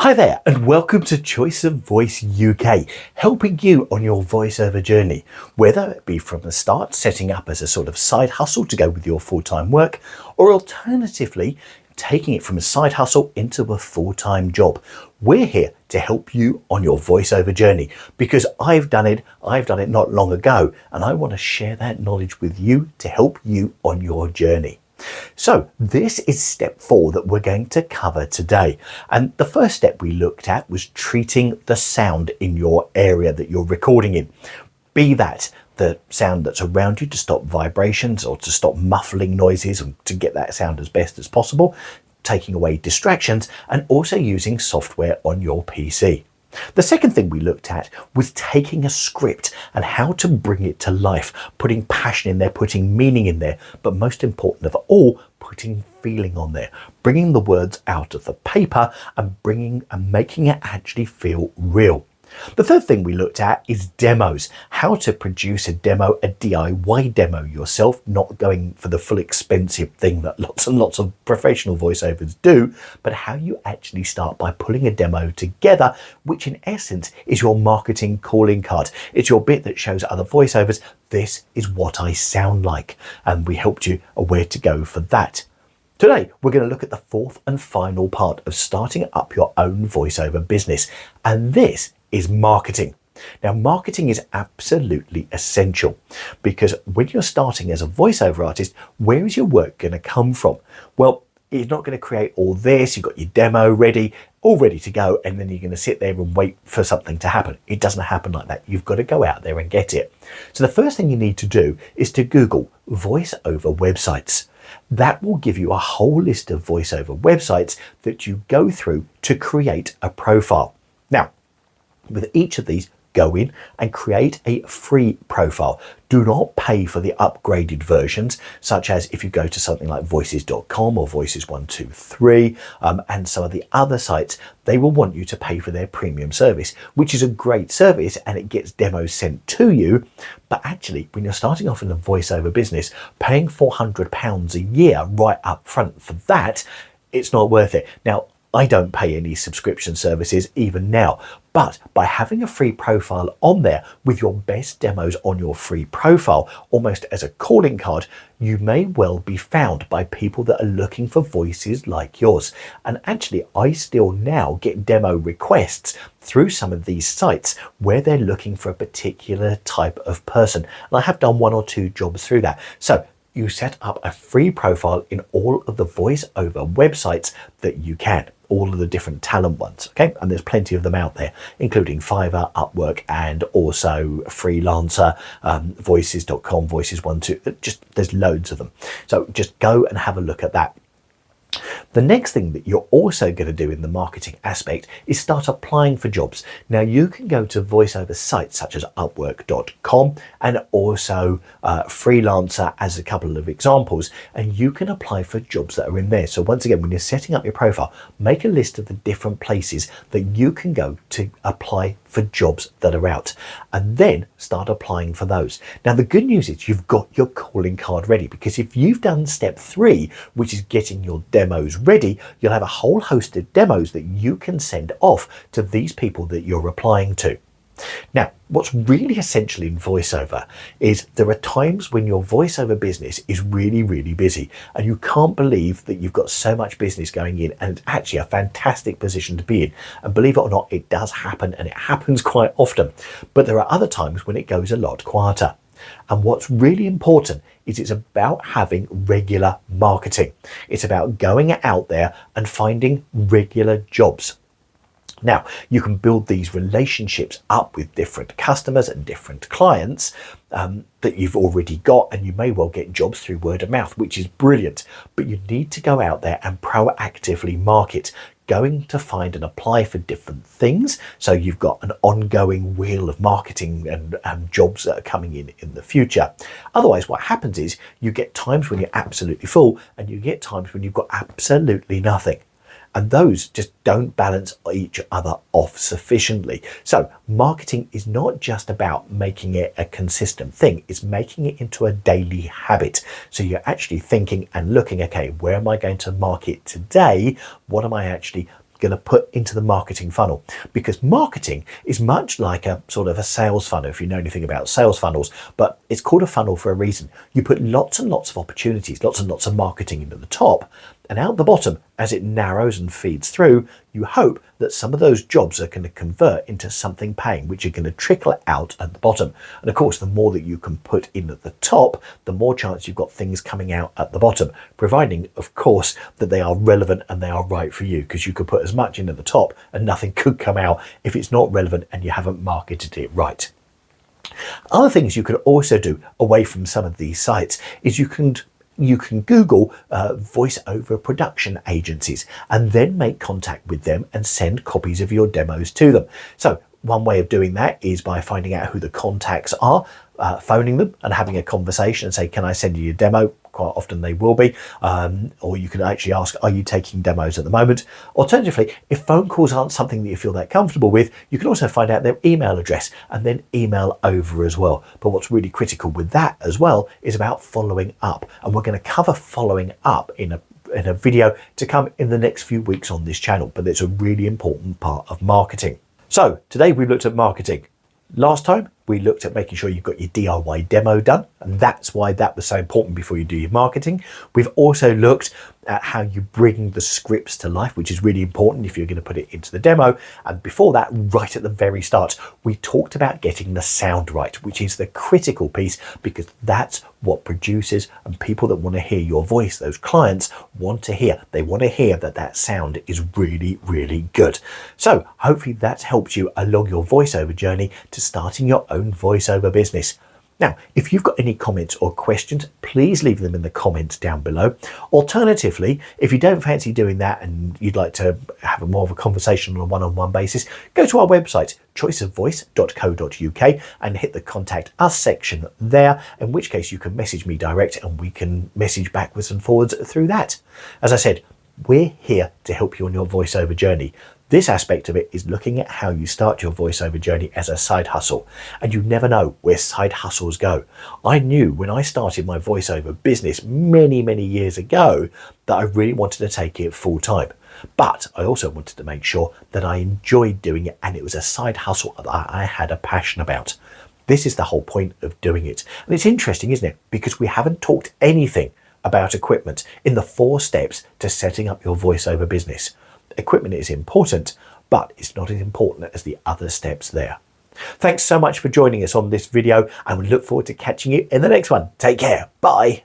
Hi there, and welcome to Choice of Voice UK, helping you on your voiceover journey, whether it be from the start, setting up as a sort of side hustle to go with your full-time work, or alternatively, taking it from a side hustle into a full-time job. We're here to help you on your voiceover journey because I've done it not long ago, and I want to share that knowledge with you to help you on your journey. So this is step 4 that we're going to cover today. And the first step we looked at was treating the sound in your area that you're recording in. Be that the sound that's around you to stop vibrations or to stop muffling noises and to get that sound as best as possible, taking away distractions, and also using software on your PC. The second thing we looked at was taking a script and how to bring it to life, putting passion in there, putting meaning in there, but most important of all, putting feeling on there, bringing the words out of the paper and making it actually feel real. The third thing we looked at is demos, how to produce a demo, a DIY demo yourself, not going for the full expensive thing that lots and lots of professional voiceovers do, but how you actually start by pulling a demo together, which in essence is your marketing calling card. It's your bit that shows other voiceovers, this is what I sound like. And we helped you where to go for that. Today, we're going to look at the fourth and final part of starting up your own voiceover business. And this is marketing. Now, marketing is absolutely essential because when you're starting as a voiceover artist, where is your work going to come from? Well, you're not going to create all this. You've got your demo ready, all ready to go, and then you're going to sit there and wait for something to happen. It doesn't happen like that. You've got to go out there and get it. So the first thing you need to do is to Google voiceover websites. That will give you a whole list of voiceover websites that you go through to create a profile. Now, with each of these, go in and create a free profile. Do not pay for the upgraded versions, such as if you go to something like voices.com or voices123 and some of the other sites, they will want you to pay for their premium service, which is a great service and it gets demos sent to you. But actually, when you're starting off in a voiceover business, paying £400 a year right up front for that, it's not worth it. Now, I don't pay any subscription services even now, but by having a free profile on there with your best demos on your free profile, almost as a calling card, you may well be found by people that are looking for voices like yours. And actually, I still now get demo requests through some of these sites where they're looking for a particular type of person. And I have done 1 or 2 jobs through that. So you set up a free profile in all of the voiceover websites that you can, all of the different talent ones, okay? And there's plenty of them out there, including Fiverr, Upwork, and also Freelancer, voices.com, voices123, just there's loads of them. So just go and have a look at that. The next thing that you're also going to do in the marketing aspect is start applying for jobs. Now, you can go to voiceover sites such as upwork.com and also Freelancer as a couple of examples, and you can apply for jobs that are in there. So once again, when you're setting up your profile, make a list of the different places that you can go to apply for jobs that are out, and then start applying for those. Now, the good news is you've got your calling card ready, because if you've done step 3, which is getting your demos ready, you'll have a whole host of demos that you can send off to these people that you're applying to. Now, what's really essential in voiceover is there are times when your voiceover business is really, really busy and you can't believe that you've got so much business going in, and it's actually a fantastic position to be in. And believe it or not, it does happen, and it happens quite often. But there are other times when it goes a lot quieter. And what's really important is it's about having regular marketing. It's about going out there and finding regular jobs. Now, you can build these relationships up with different customers and different clients that you've already got, and you may well get jobs through word of mouth, which is brilliant. But you need to go out there and proactively market, going to find and apply for different things. So you've got an ongoing wheel of marketing and jobs that are coming in the future. Otherwise, what happens is you get times when you're absolutely full and you get times when you've got absolutely nothing. And those just don't balance each other off sufficiently. So marketing is not just about making it a consistent thing, it's making it into a daily habit. So you're actually thinking and looking, okay, where am I going to market today? What am I actually going to put into the marketing funnel, because marketing is much like a sort of a sales funnel, if you know anything about sales funnels, but it's called a funnel for a reason. You put lots and lots of opportunities, lots and lots of marketing into the top, and out the bottom, as it narrows and feeds through, you hope that some of those jobs are going to convert into something paying, which are going to trickle out at the bottom. And of course, the more that you can put in at the top, the more chance you've got things coming out at the bottom, providing, of course, that they are relevant and they are right for you, because you could put as much in at the top and nothing could come out if it's not relevant and you haven't marketed it right. Other things you could also do away from some of these sites is you can Google voiceover production agencies and then make contact with them and send copies of your demos to them. So one way of doing that is by finding out who the contacts are, phoning them and having a conversation and say, can I send you a demo? Quite often they will be, or you can actually ask, are you taking demos at the moment? Alternatively, if phone calls aren't something that you feel that comfortable with, you can also find out their email address and then email over as well. But what's really critical with that as well is about following up, and we're going to cover following up in a video to come in the next few weeks on this channel, but it's a really important part of marketing. So today we've looked at marketing. Last time we looked at making sure you've got your DIY demo done, and that's why that was so important before you do your marketing. We've also looked at how you bring the scripts to life, which is really important if you're going to put it into the demo. And before that, right at the very start, we talked about getting the sound right, which is the critical piece, because that's what producers and people that want to hear your voice, those clients, want to hear. They want to hear that that sound is really, really good. So hopefully that's helped you along your voiceover journey to starting your own voiceover business. Now, if you've got any comments or questions, please leave them in the comments down below. Alternatively, if you don't fancy doing that and you'd like to have more of a conversation on a one-on-one basis, go to our website, choiceofvoice.co.uk, and hit the Contact Us section there, in which case you can message me direct and we can message backwards and forwards through that. As I said, we're here to help you on your voiceover journey. This aspect of it is looking at how you start your voiceover journey as a side hustle, and you never know where side hustles go. I knew when I started my voiceover business many, many years ago that I really wanted to take it full time. But I also wanted to make sure that I enjoyed doing it and it was a side hustle that I had a passion about. This is the whole point of doing it. And it's interesting, isn't it? Because we haven't talked anything about equipment in the 4 steps to setting up your voiceover business. Equipment is important, but it's not as important as the other steps there. Thanks so much for joining us on this video, and we look forward to catching you in the next one. Take care. Bye.